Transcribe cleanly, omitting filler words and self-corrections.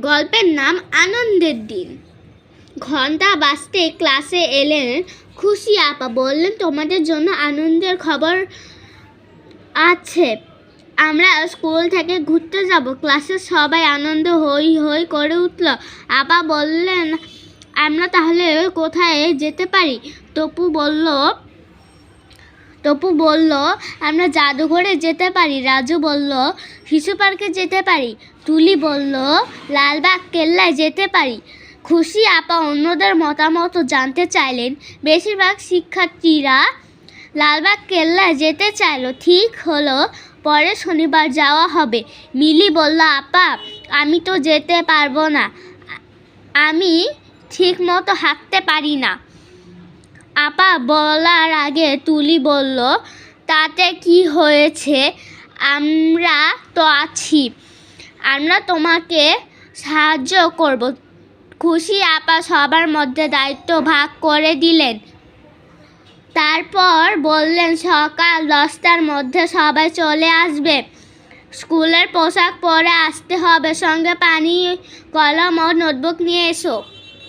গল্পের নাম আনন্দের দিন। ঘন্টা বাজতে ক্লাসে এলেন খুশি আপা। বললেন, তোমাদের জন্য আনন্দের খবর আছে। আমরা স্কুল থেকে ঘুরতে যাব। ক্লাসের সবাই আনন্দ হই হই করে উঠল। আপা বললেন, আমরা তাহলে কোথায় যেতে পারি? তপু বলল, আমরা জাদুঘরে যেতে পারি। রাজু বলল, শিশু পার্কে যেতে পারি। তুলি বলল, লালবাগ কেল্লায় যেতে পারি। খুশি আপা অন্যদের মতামত জানতে চাইলেন। বেশিরভাগ শিক্ষার্থীরা লালবাগ কেল্লায় যেতে চাইলো। ঠিক হলো, পরে শনিবার যাওয়া হবে। মিলি বলল, আপা আমি তো যেতে পারবো না, আমি ঠিক মতো হাঁটতে পারি না। আপা বলার আগে তুলি বলল, তাতে কি হয়েছে, আমরা তো আছি, আমরা তোমাকে সাহায্য করব। খুশি আপা সবার মধ্যে দায়িত্ব ভাগ করে দিলেন। তারপর বললেন, সকাল 10টার মধ্যে সবাই চলে আসবে। স্কুলের পোশাক পরে আসতে হবে, সঙ্গে পানি, কলম ও নোটবুক নিয়ে এসো।